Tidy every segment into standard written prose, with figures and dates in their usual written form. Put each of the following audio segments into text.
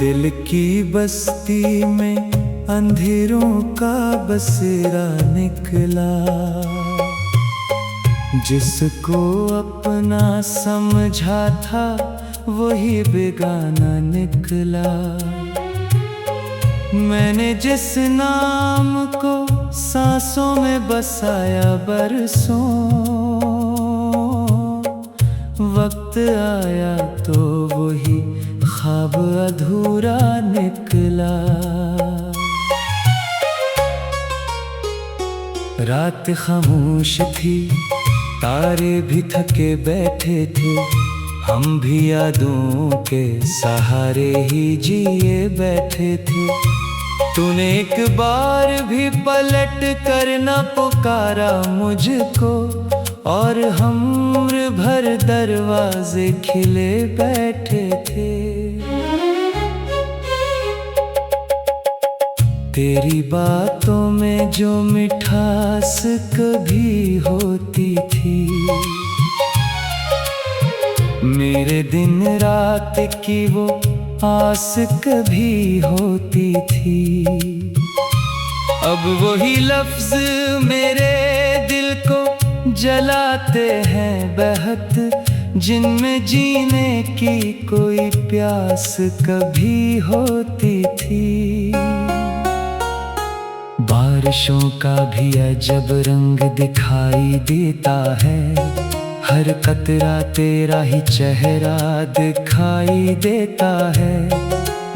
दिल की बस्ती में अंधेरों का बसेरा निकला, जिसको अपना समझा था वही बेगाना निकला। मैंने जिस नाम को सांसों में बसाया बरसों, वक्त आया तो वही ख्वाब अधूरा निकला। रात खामोश थी, तारे भी थके बैठे थे, हम भी यादों के सहारे ही जिए बैठे थे। तूने एक बार भी पलट कर न पुकारा मुझको, और हम उम्र भर दरवाजे खिले बैठे थे। तेरी बातों में जो मिठास कभी होती थी, मेरे दिन रात की वो आस कभी होती थी। अब वही लफ्ज मेरे दिल को जलाते हैं बहत, जिनमें जीने की कोई प्यास कभी होती थी। बारिशों का भी अजब रंग दिखाई देता है, हर कतरा तेरा ही चेहरा दिखाई देता है।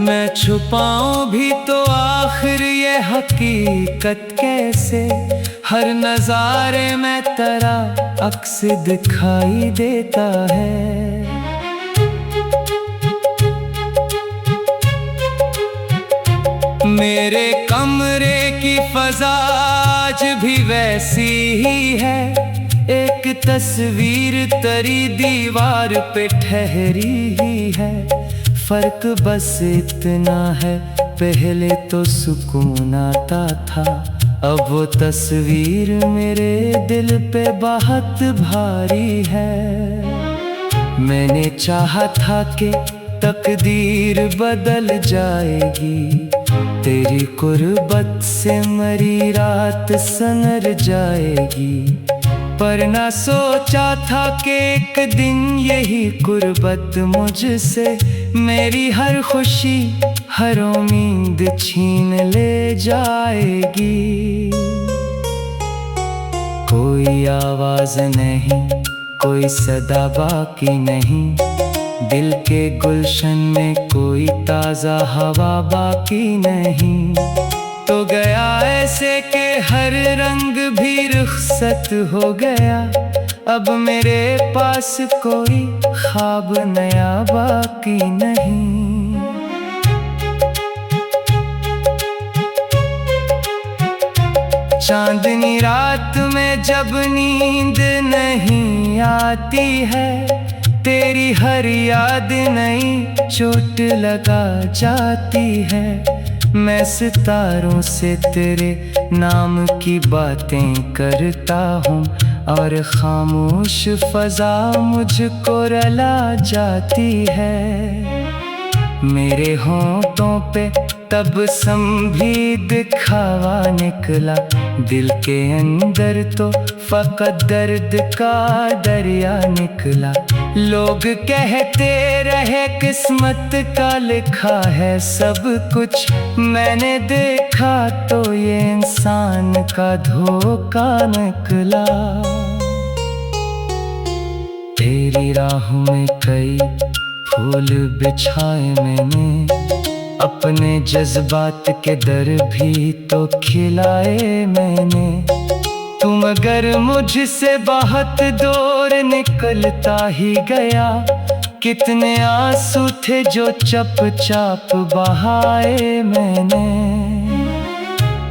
मैं छुपाऊं भी तो आखिर ये हकीकत कैसे, हर नजारे में तेरा अक्स दिखाई देता है। मेरे कमरे की फजा आज भी वैसी ही है, एक तस्वीर तेरी दीवार पे ठहरी ही है। फर्क बस इतना है, पहले तो सुकून आता था, अब वो तस्वीर मेरे दिल पे बहुत भारी है। मैंने चाहा था कि तकदीर बदल जाएगी, तेरी कुर्बत से मरी रात संवर जाएगी। पर ना सोचा था कि एक दिन यही कुर्बत मुझसे मेरी हर खुशी हर उम्मीद छीन ले जाएगी। कोई आवाज नहीं, कोई सदा बाकी नहीं, दिल के गुलशन में कोई ताजा हवा बाकी नहीं। तो गया ऐसे कि हर रंग भी रुखसत हो गया, अब मेरे पास कोई ख्वाब नया बाकी नहीं। चांदनी रात में जब नींद नहीं आती है, तेरी हर याद नई चोट लगा जाती है। मैं सितारों से तेरे नाम की बातें करता हूँ, और खामोश फजा मुझको रुला जाती है। मेरे होंठों पे तबस्सुम भी दिखावा निकला, दिल के अंदर तो फकत दर्द का दरिया निकला। लोग कहते रहे किस्मत का लिखा है सब कुछ, मैंने देखा तो ये इंसान का धोखा निकला। तेरी राहों में कई फूल बिछाए मैंने, अपने जज्बात के दर भी तो खिलाए मैंने। तुम अगर मुझसे बहुत दूर निकलता ही गया, कितने आंसू थे जो चुपचाप बहाए मैंने।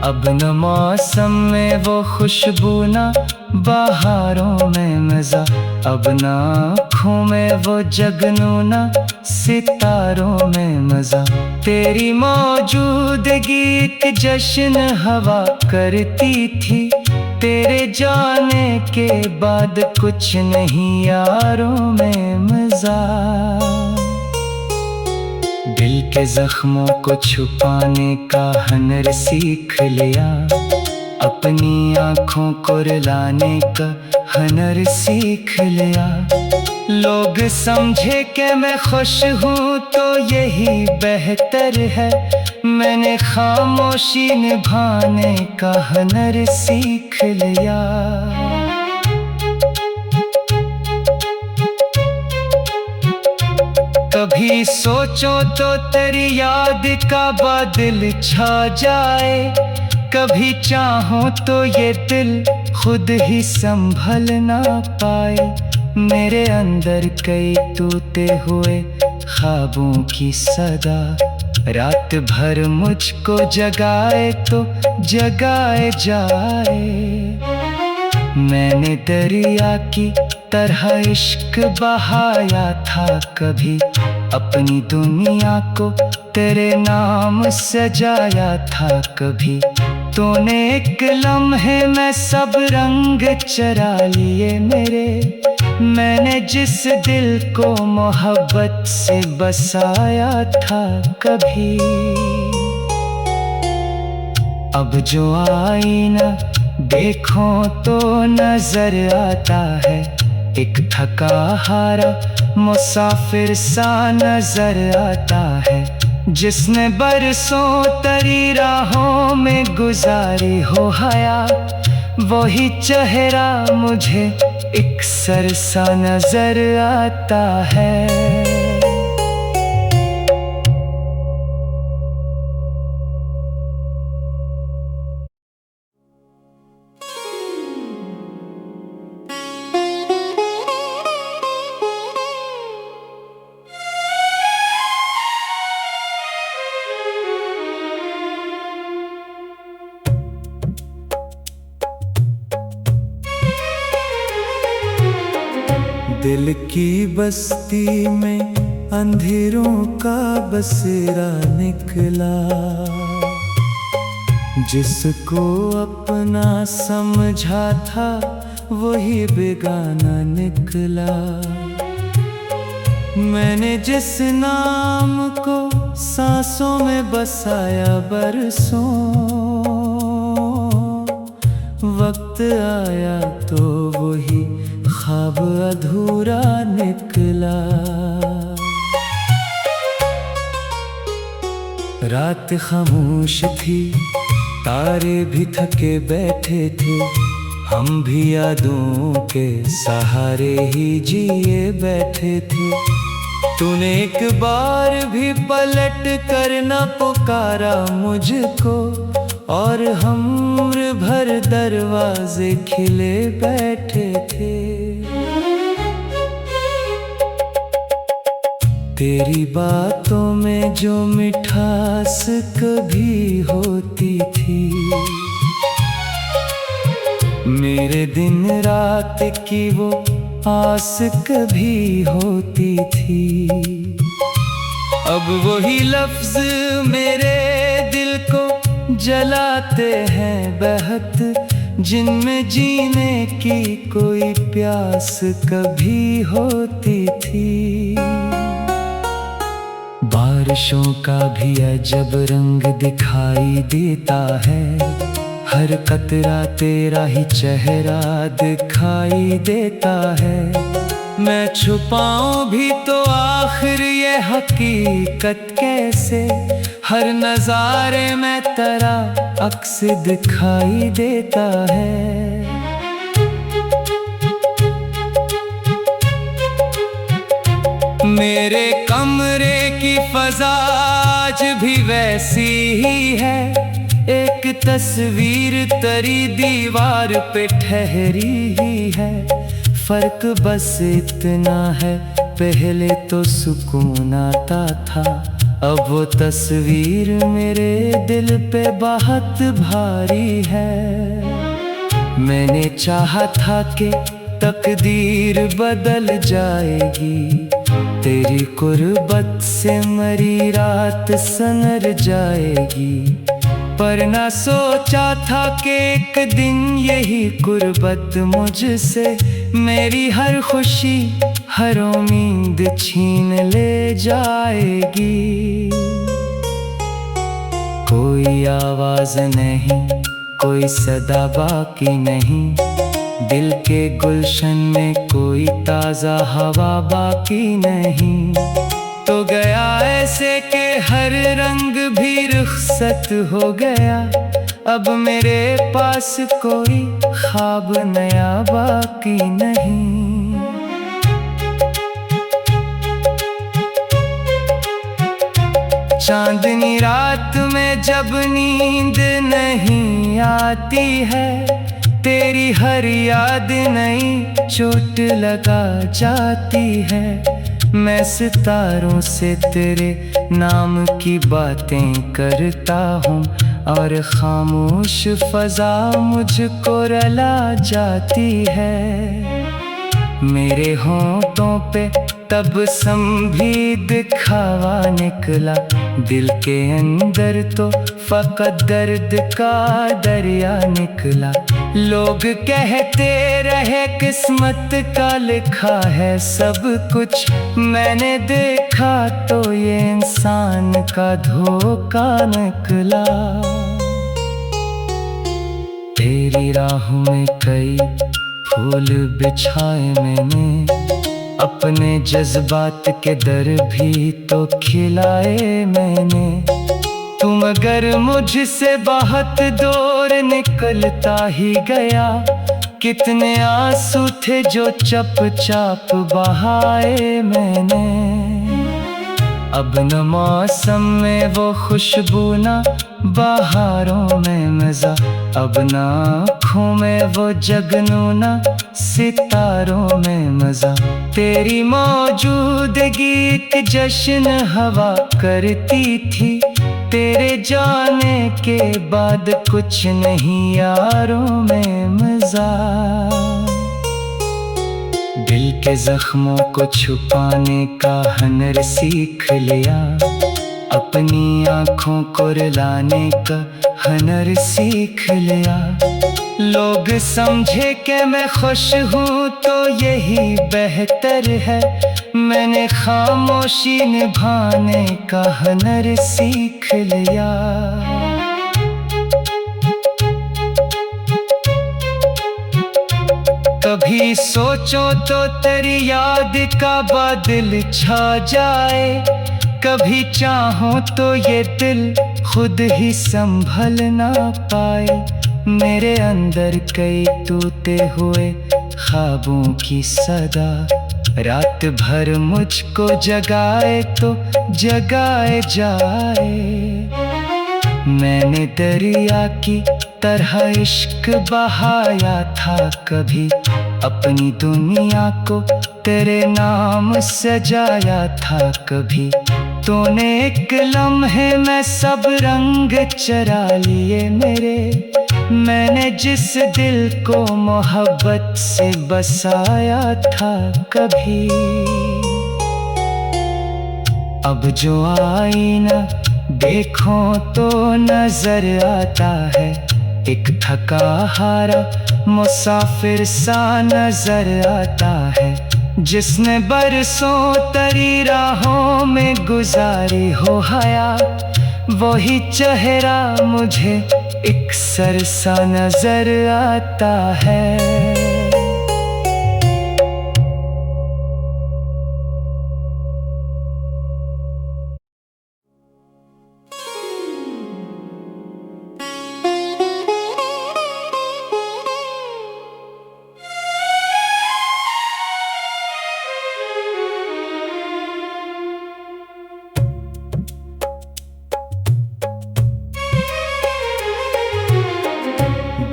अब न मौसम में वो खुशबू ना बहारों में मजा, अब न आँखों में वो जगनू ना सितारों में मजा। तेरी मौजूदगी एक जश्न हवा करती थी, तेरे जाने के बाद कुछ नहीं यारों में मजा। दिल के जख्मों को छुपाने का हुनर सीख लिया, अपनी आँखों को रुलाने का हुनर सीख लिया। लोग समझे कि मैं खुश हूँ तो यही बेहतर है, मैंने खामोशी निभाने का हुनर सीख लिया। कभी सोचो तो तेरी याद का बादल छा जाए, कभी चाहो तो ये दिल खुद ही संभल ना पाए। मेरे अंदर कई टूटे हुए ख्वाबों की सदा, रात भर मुझको जगाए तो जगाए जाए। मैंने दरिया की तरह इश्क बहाया था कभी, अपनी दुनिया को तेरे नाम सजाया था कभी। तूने एक लम्हे में सब रंग चरा लिए मेरे, मैंने जिस दिल को मोहब्बत से बसाया था कभी। अब जो आईना देखो तो नजर आता है, एक थका हारा मुसाफिर सा नजर आता है, जिसने बरसों तरी राहों में गुजारी हो हयात। वही चेहरा मुझे एक सर सा नजर आता है। दिल की बस्ती में अंधेरों का बसेरा निकला, जिसको अपना समझा था वही बेगाना निकला। मैंने जिस नाम को सांसों में बसाया बरसों, वक्त आया तो वही ख्वाब अधूरा निकला। रात खामोश थी, तारे भी थके बैठे थे, हम भी यादों के सहारे ही जिए बैठे थे। तूने एक बार भी पलट कर न पुकारा मुझको, और हम उम्र भर दरवाजे खिले बैठे थे। तेरी बातों में जो मिठास कभी होती थी, मेरे दिन रात की वो आस कभी होती थी। अब वही लफ्ज मेरे दिल को जलाते हैं बहत, जिनमें जीने की कोई प्यास कभी होती थी। बारिशों का भी अजब रंग दिखाई देता है, हर कतरा तेरा ही चेहरा दिखाई देता है। मैं छुपाऊं भी तो आखिर ये हकीकत कैसे, हर नजारे में तेरा अक्स दिखाई देता है। मेरे कमरे की फजा आज भी वैसी ही है, एक तस्वीर तरी दीवार पे ठहरी ही है। फर्क बस इतना है, पहले तो सुकून आता था, अब वो तस्वीर मेरे दिल पे बहुत भारी है। मैंने चाहा था कि तकदीर बदल जाएगी, तेरी कुर्बत से मरी रात सनर जाएगी। पर ना सोचा था कि एक दिन यही कुर्बत मुझसे मेरी हर खुशी हर उम्मीद छीन ले जाएगी। कोई आवाज नहीं, कोई सदा बाकी नहीं, दिल के गुलशन में कोई ताजा हवा बाकी नहीं। तो गया ऐसे कि हर रंग भी रुखसत हो गया, अब मेरे पास कोई ख्वाब नया बाकी नहीं। चांदनी रात में जब नींद नहीं आती है, तेरी हर याद नई चोट लगा जाती है। मैं सितारों से तेरे नाम की बातें करता हूँ, और खामोश फजा मुझको रुला जाती है। मेरे होंठों पे तबस्सुम भी दिखावा निकला, दिल के अंदर तो फकत दर्द का दरिया निकला। लोग कहते रहे किस्मत का लिखा है सब कुछ, मैंने देखा तो ये इंसान का धोखा निकला। तेरी राहों में कई फूल बिछाए मैंने, अपने जज्बात के दर भी तो खिलाए मैंने। तुम अगर मुझसे बहुत दूर निकलता ही गया, कितने आंसू थे जो चप चाप बहाए मैंने। अब न मौसम में वो खुशबू, ना बहारों में मजा, अब न आँखों में वो जगनू, ना सितारों में मजा। तेरी मौजूदगी एक जश्न हवा करती थी, तेरे जाने के बाद कुछ नहीं यारों में मजा। दिल के जख्मों को छुपाने का हुनर सीख लिया, अपनी आँखों को रुलाने का हुनर सीख लिया। लोग समझे कि मैं खुश हूँ तो यही बेहतर है, मैंने खामोशी निभाने का हुनर सीख लिया। कभी सोचो तो तेरी याद का बादल छा जाए, कभी चाहो तो ये दिल खुद ही संभल ना पाए। मेरे अंदर कई टूटे हुए ख्वाबों की सदा, रात भर मुझको जगाए तो जगाए जाए। मैंने दरिया की तरह इश्क बहाया था कभी, अपनी दुनिया को तेरे नाम सजाया था कभी। तूने एक लम्हे में सब रंग चरा लिए मेरे, मैंने जिस दिल को मोहब्बत से बसाया था कभी। अब जो आईना देखो तो नजर आता है, एक थका हारा मुसाफिर सा नजर आता है। जिसने बरसों तरी राहों में गुजारी हो हयात, वही चेहरा मुझे एक सर सा नजर आता है।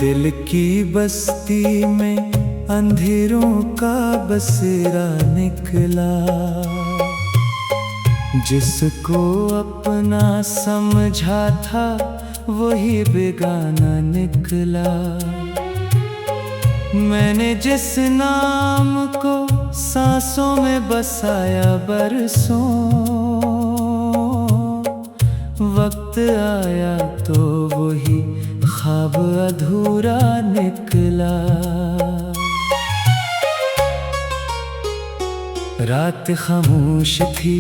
दिल की बस्ती में अंधेरों का बसेरा निकला, जिसको अपना समझा था वही बेगाना निकला। मैंने जिस नाम को सांसों में बसाया बरसों, वक्त आया तो वही ख्वाब अधूरा निकला। रात खामोश थी,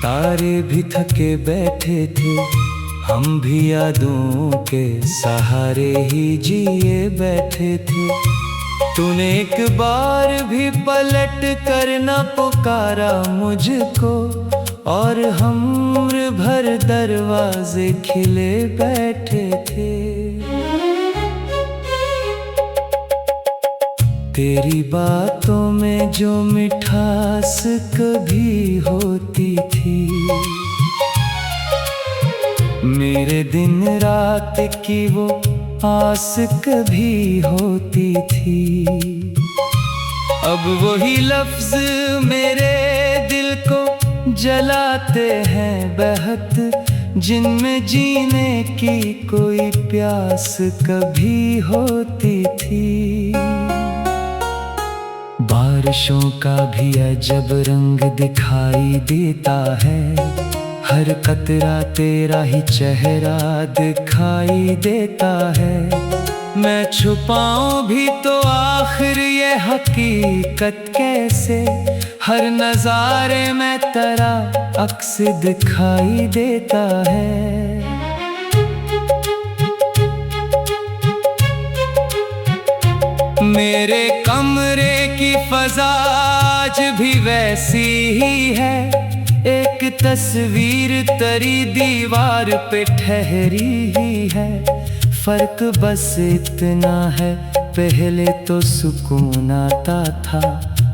तारे भी थके बैठे थे, हम भी यादों के सहारे ही जिए बैठे थे। तूने एक बार भी पलट कर न पुकारा मुझको, और हम उम्र भर दरवाजे खिले बैठे थे। तेरी बातों में जो मिठास कभी होती थी, मेरे दिन रात की वो आस कभी होती थी। अब वही लफ्ज मेरे दिल को जलाते हैं बहत, जिनमें जीने की कोई प्यास कभी होती थी। बारिशों का भी अजब रंग दिखाई देता है, हर कतरा तेरा ही चेहरा दिखाई देता है। मैं छुपाऊं भी तो आखिर ये हकीकत कैसे, हर नजारे में तेरा अक्स दिखाई देता है। मेरे कमरे की फजा आज भी वैसी ही है, एक तस्वीर तरी दीवार पे ठहरी ही है। फर्क बस इतना है, पहले तो सुकून आता था,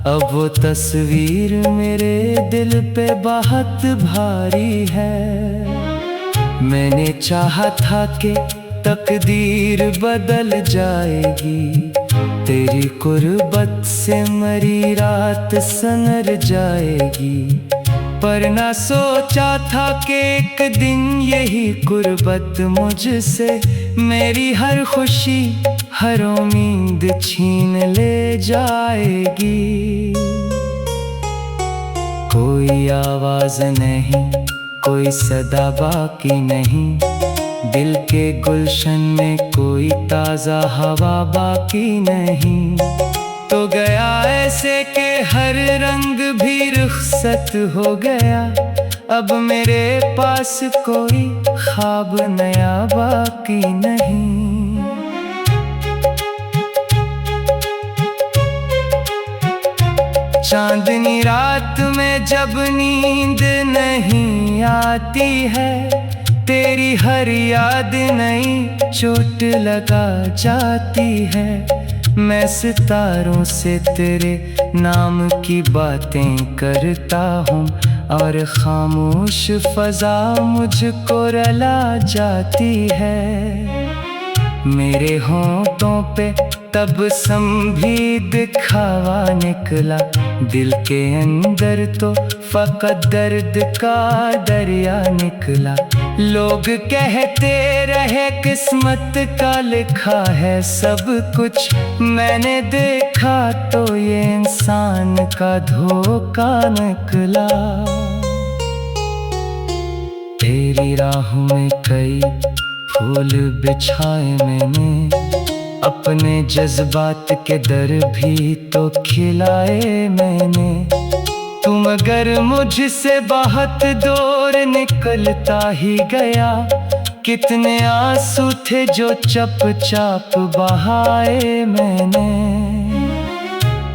अब वो तस्वीर मेरे दिल पे बहुत भारी है। मैंने चाहा था कि तकदीर बदल जाएगी, तेरी कुर्बत से मरी रात सनर जाएगी। पर ना सोचा था कि एक दिन यही कुर्बत मुझसे मेरी हर खुशी हर उम्मीद छीन ले जाएगी। कोई आवाज नहीं, कोई सदा बाकी नहीं, दिल के गुलशन में कोई ताजा हवा बाकी नहीं। तो गया ऐसे कि हर रंग भी रुखसत हो गया, अब मेरे पास कोई ख्वाब नया बाकी नहीं। चांदनी रात में जब नींद नहीं आती है, तेरी हर याद नई चोट लगा जाती है। मैं सितारों से तेरे नाम की बातें करता हूँ, और खामोश फजा मुझको रुला जाती है। मेरे होंठों पे तबस्सुम भी दिखावा निकला, दिल के अंदर तो फकत दर्द का दरिया निकला। लोग कहते रहे किस्मत का लिखा है सब कुछ, मैंने देखा तो ये इंसान का धोखा निकला। तेरी राहों में कई फूल बिछाए मैंने, अपने जज्बात के दर भी तो खिलाए मैंने। तुम अगर मुझसे बहुत दूर निकलता ही गया, कितने आंसू थे जो चप चाप बहाए मैंने।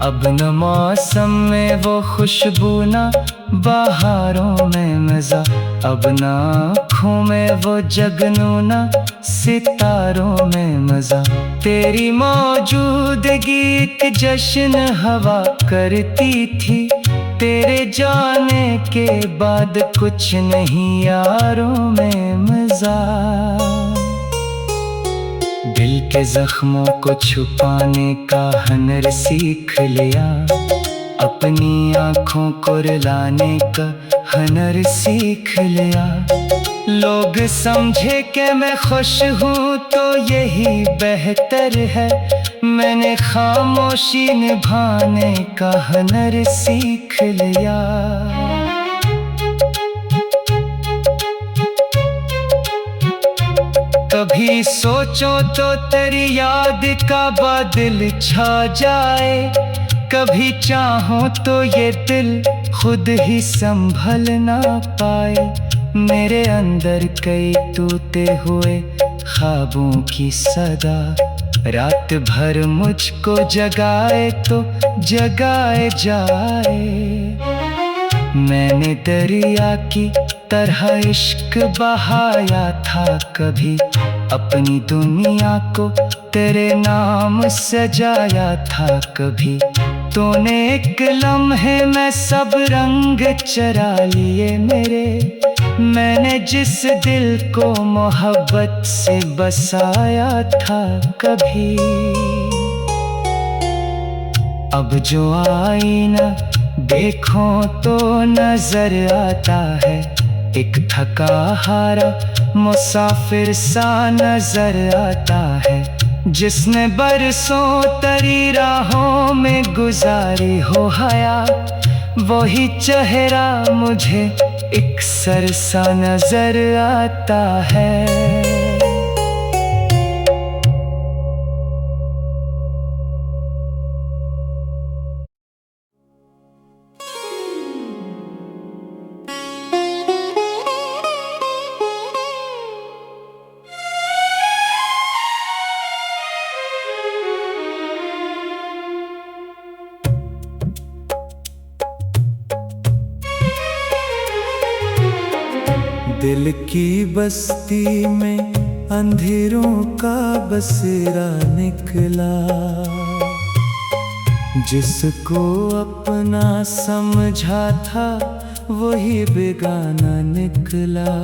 अब न मौसम में वो खुशबू ना बहारों में मजा, अब ना आँखों में वो जगनू ना सितारों में मजा। तेरी मौजूदगी एक जश्न हवा करती थी, तेरे जाने के बाद कुछ नहीं यारों में मजा। दिल के जख्मों को छुपाने का हुनर सीख लिया, अपनी आँखों को रुलाने का हुनर सीख लिया। लोग समझे कि मैं खुश हूँ तो यही बेहतर है, मैंने खामोशी निभाने का हुनर सीख लिया। कभी सोचो तो तेरी याद का बादल छा जाए, कभी चाहो तो ये दिल खुद ही संभल ना पाए। मेरे अंदर कई टूटे हुए ख्वाबों की सदा रात भर मुझको जगाए तो जगाए जाए। मैंने दरिया की तरह इश्क बहाया था कभी, अपनी दुनिया को तेरे नाम सजाया था कभी। तूने एक लम्हे में सब रंग चरा लिए मेरे, मैंने जिस दिल को मोहब्बत से बसाया था कभी। अब जो आईना देखो तो नजर आता है, एक थका हारा मुसाफिर सा नजर आता है, जिसने बरसों तरी राहों में गुजारी हो हयात। वही चेहरा मुझे एक सर सा नजर आता है। दिल की बस्ती में अंधेरों का बसेरा निकला, जिसको अपना समझा था वही बेगाना निकला।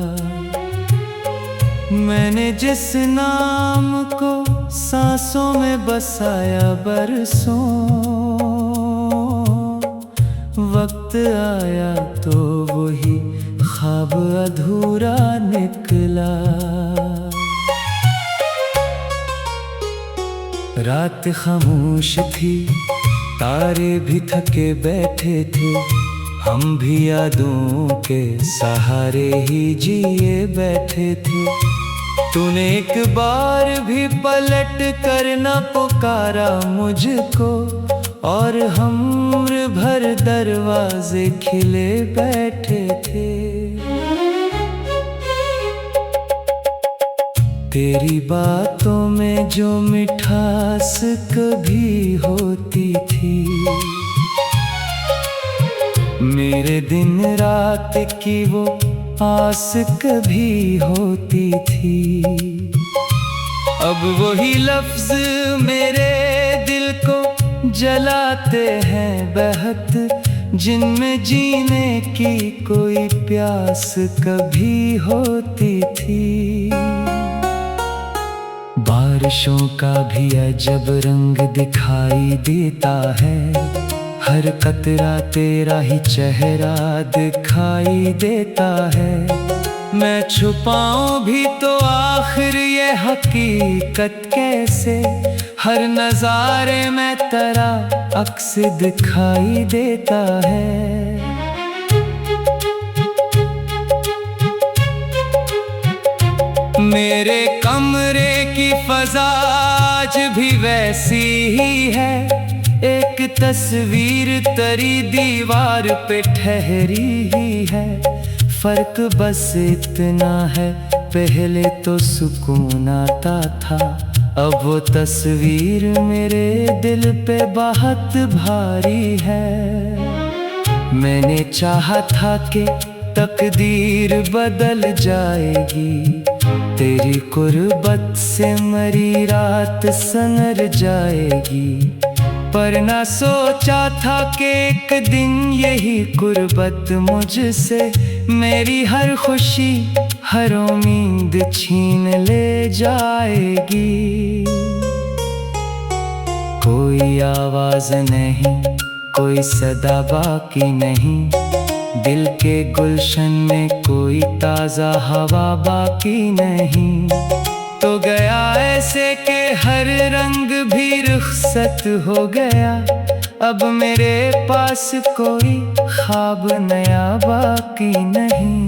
मैंने जिस नाम को सांसों में बसाया बरसों, वक्त आया तो वही ख्वाब अधूरा निकला। रात खामोश थी, तारे भी थके बैठे थे, हम भी यादों के सहारे ही जिए बैठे थे। तूने एक बार भी पलट कर न पुकारा मुझको, और हम उम्र भर दरवाजे खिले बैठे थे। तेरी बातों में जो मिठास कभी होती थी, मेरे दिन रात की वो आस कभी होती थी। अब वही लफ्ज मेरे दिल को जलाते हैं बहत, जिनमें जीने की कोई प्यास कभी होती थी। बारिशों का भी अजब रंग दिखाई देता है, हर कतरा तेरा ही चेहरा दिखाई देता है। मैं छुपाऊं भी तो आखिर ये हकीकत कैसे, हर नजारे में तेरा अक्स दिखाई देता है। मेरे कमरे की फजा आज भी वैसी ही है, एक तस्वीर तरी दीवार पे ठहरी ही है। फर्क बस इतना है, पहले तो सुकून आता था, अब वो तस्वीर मेरे दिल पे बहुत भारी है। मैंने चाहा था कि तकदीर बदल जाएगी, तेरी कुर्बत से मरी रात संवर जाएगी। पर ना सोचा था कि एक दिन यही कुर्बत मुझसे मेरी हर खुशी हर उम्मीद छीन ले जाएगी। कोई आवाज नहीं, कोई सदा बाकी नहीं, दिल के गुलशन में कोई ताजा हवा बाकी नहीं। तो गया ऐसे कि हर रंग भी रुखसत हो गया, अब मेरे पास कोई ख्वाब नया बाकी नहीं।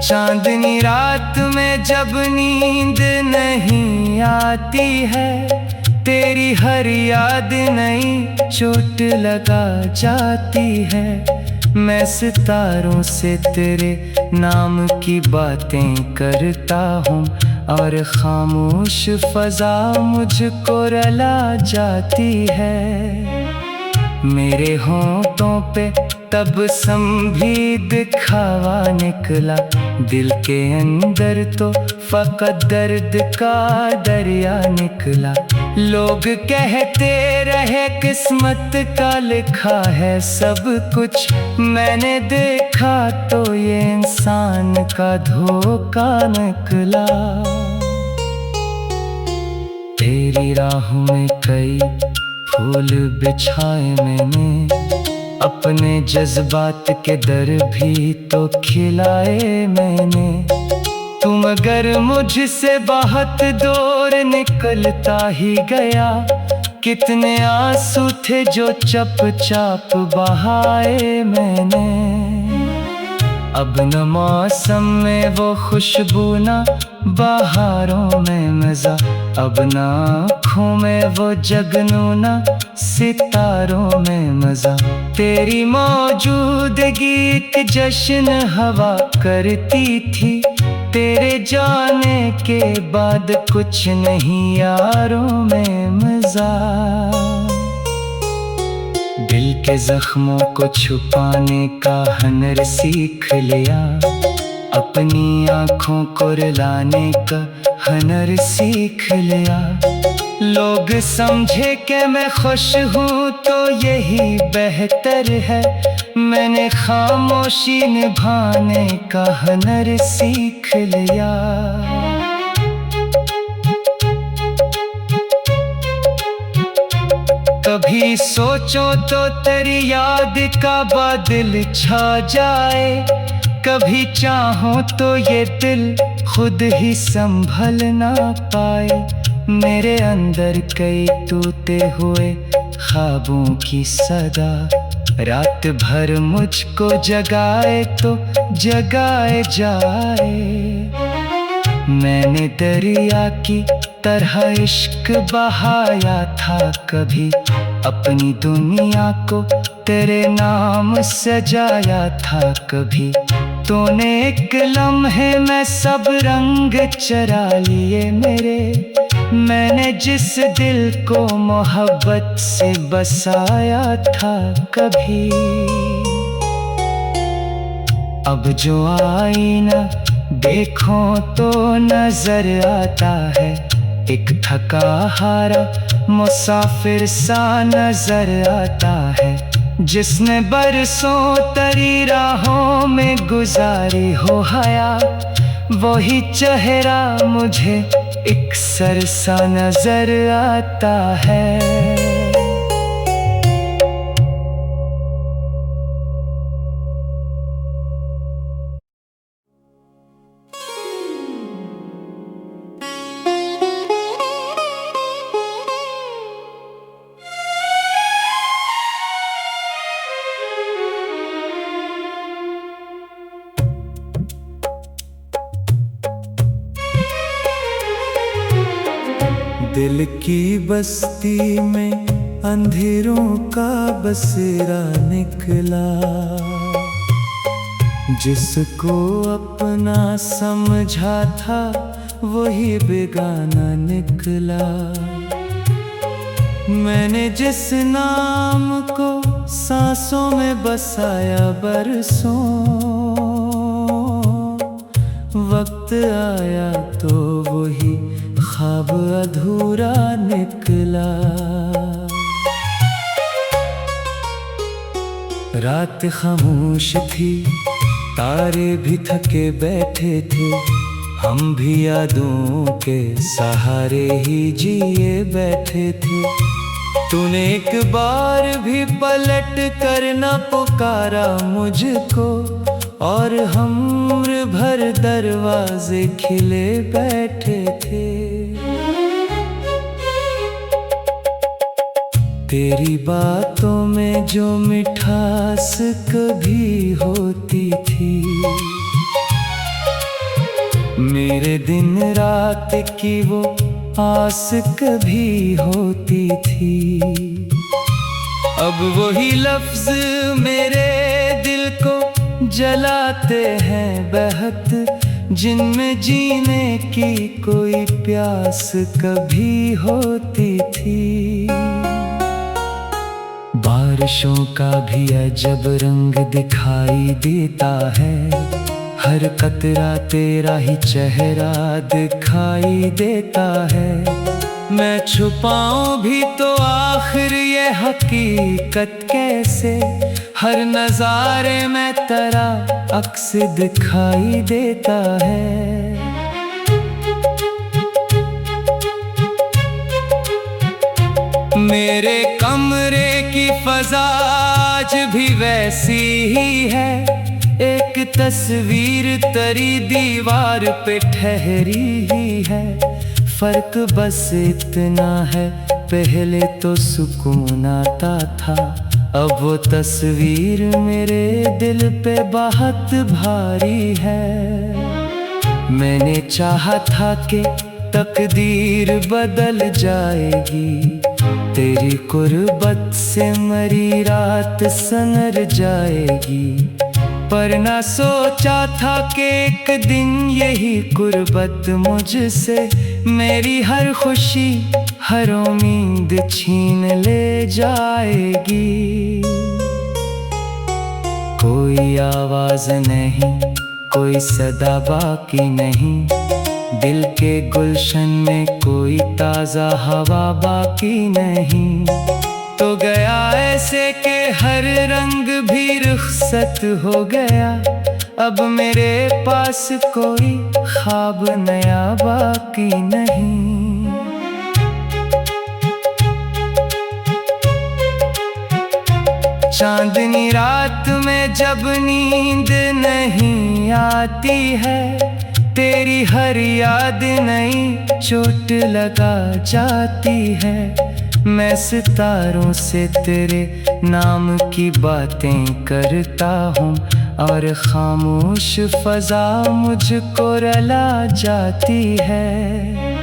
चांदनी रात में जब नींद नहीं आती है, तेरी हर याद नई चोट लगा जाती है। मैं सितारों से तेरे नाम की बातें करता हूँ और खामोश फजा मुझको रुला जाती है। मेरे होंठों पे तबस्सुम भी दिखावा निकला, दिल के अंदर तो फकत दर्द का दरिया निकला। लोग कहते रहे किस्मत का लिखा है सब कुछ, मैंने देखा तो ये इंसान का धोखा निकला। तेरी राहों में कई फूल बिछाए मैंने, अपने जज्बात के दर भी तो खिलाए मैंने। तुम अगर मुझसे बहुत दूर निकलता ही गया, कितने आंसू थे जो चुपचाप बहाए मैंने। अब न मौसम में वो खुशबू ना बहारों में मजा, अब ना आँखों में वो जगनू ना सितारों में मजा। तेरी मौजूदगी एक जश्न हवा करती थी, तेरे जाने के बाद कुछ नहीं यारों में मजा। दिल के जख्मों को छुपाने का हुनर सीख लिया, अपनी आँखों को रुलाने का हुनर सीख लिया। लोग समझे कि मैं खुश हूँ तो यही बेहतर है, मैंने खामोशी निभाने का हुनर सीख लिया। कभी सोचो तो तेरी याद का बादल छा जाए, कभी चाहो तो ये दिल खुद ही संभल ना पाए। मेरे अंदर कई टूटे हुए ख्वाबों की सदा, रात भर मुझको जगाए तो जगाए जाए। मैंने दरिया की तरह इश्क बहाया था कभी, अपनी दुनिया को तेरे नाम सजाया था कभी। तूने एक लम्हे में सब रंग चरा लिए मेरे, मैंने जिस दिल को मोहब्बत से बसाया था कभी। अब जो आईना देखो तो नजर आता है, एक थका हारा मुसाफिर सा नजर आता है। जिसने बरसों तेरी राहों में गुजारी हो हयात, वही चेहरा मुझे एक सर सा नजर आता है। दिल की बस्ती में अंधेरों का बसेरा निकला, जिसको अपना समझा था वही बेगाना निकला। मैंने जिस नाम को सांसों में बसाया बरसों, वक्त आया तो वही ख्वाब अधूरा निकला। रात खामोश थी, तारे भी थके बैठे थे, हम भी यादों के सहारे ही जिए बैठे थे। तूने एक बार भी पलट कर न पुकारा मुझको, और उम्र भर दरवाजे खिले बैठे थे। तेरी बातों में जो मिठास कभी होती थी, मेरे दिन रात की वो आस कभी होती थी, अब वही लफ्ज मेरे दिल को जलाते हैं बहत, जिनमें जीने की कोई प्यास कभी होती थी। बारिशों का भी अजब रंग दिखाई देता है, हर कतरा तेरा ही चेहरा दिखाई देता है। मैं छुपाऊं भी तो आखिर ये हकीकत कैसे, हर नजारे में तेरा अक्स दिखाई देता है। मेरे कमरे की फजा आज भी वैसी ही है, एक तस्वीर तरी दीवार पे ठहरी ही है। फर्क बस इतना है, पहले तो सुकून आता था, अब वो तस्वीर मेरे दिल पे बहुत भारी है। मैंने चाहा था कि तकदीर बदल जाएगी, तेरी कुर्बत से मरी रात सनर जाएगी, पर ना सोचा था कि एक दिन यही कुर्बत मुझसे मेरी हर खुशी हर उम्मीद छीन ले जाएगी। कोई आवाज नहीं, कोई सदा बाकी नहीं, दिल के गुलशन में कोई ताजा हवा बाकी नहीं। तो गया ऐसे कि हर रंग भी रुखसत हो गया, अब मेरे पास कोई ख्वाब नया बाकी नहीं। चांदनी रात में जब नींद नहीं आती है, तेरी हर याद नई चोट लगा जाती है। मैं सितारों से तेरे नाम की बातें करता हूँ, और खामोश फजा मुझको रुला जाती है।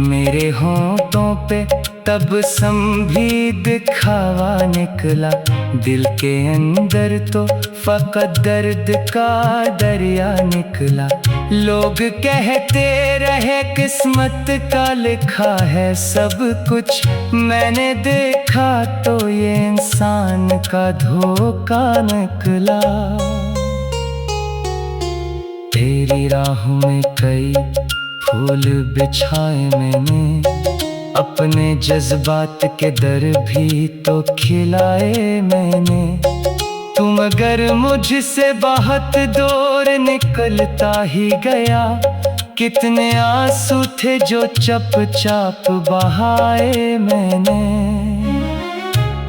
मेरे होंठों पे तबस्सुम भी दिखावा निकला, दिल के अंदर तो फकत दर्द का दरिया निकला। लोग कहते रहे किस्मत का लिखा है सब कुछ, मैंने देखा तो ये इंसान का धोखा निकला। तेरी राहों में कई फूल बिछाए मैंने, अपने जज्बात के दर भी तो खिलाए मैंने। तुम अगर मुझसे बहुत दूर निकलता ही गया, कितने आंसू थे जो चप चाप बहाए मैंने।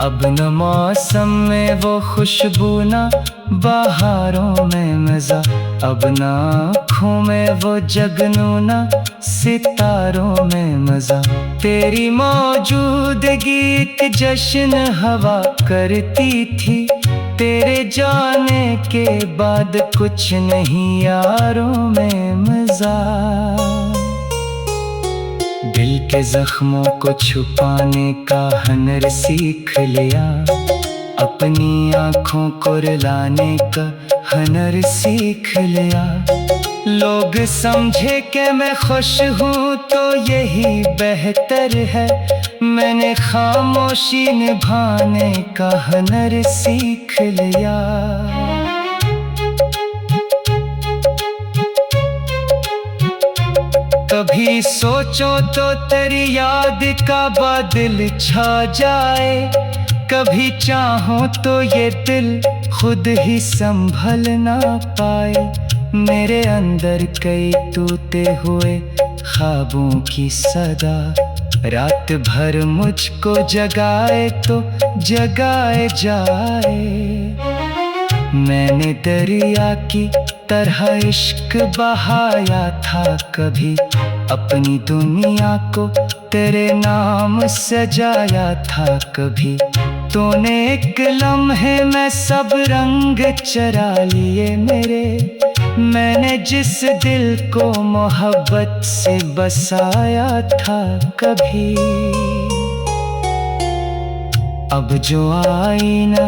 अब न मौसम में वो खुशबू ना बहारों में मजा, अब ना आँखों में वो जगनू ना सितारों में मजा। तेरी मौजूदगी एक जश्न हवा करती थी, तेरे जाने के बाद कुछ नहीं यारों में मजा। दिल के जख्मों को छुपाने का हुनर सीख लिया, अपनी आँखों को रुलाने का हुनर सीख लिया। लोग समझे कि मैं खुश हूँ तो यही बेहतर है, मैंने खामोशी निभाने का हुनर सीख लिया। कभी सोचो तो तेरी याद का बादल छा जाए, कभी चाहो तो ये दिल खुद ही संभल ना पाए। मेरे अंदर कई टूटे हुए ख्वाबों की सदा, रात भर मुझको जगाए तो जगाए जाए। मैंने दरिया की तरह इश्क बहाया था कभी, अपनी दुनिया को तेरे नाम सजाया था कभी। तूने एक लम्हे में सब रंग चरा लिए मेरे, मैंने जिस दिल को मोहब्बत से बसाया था कभी, अब जो आईना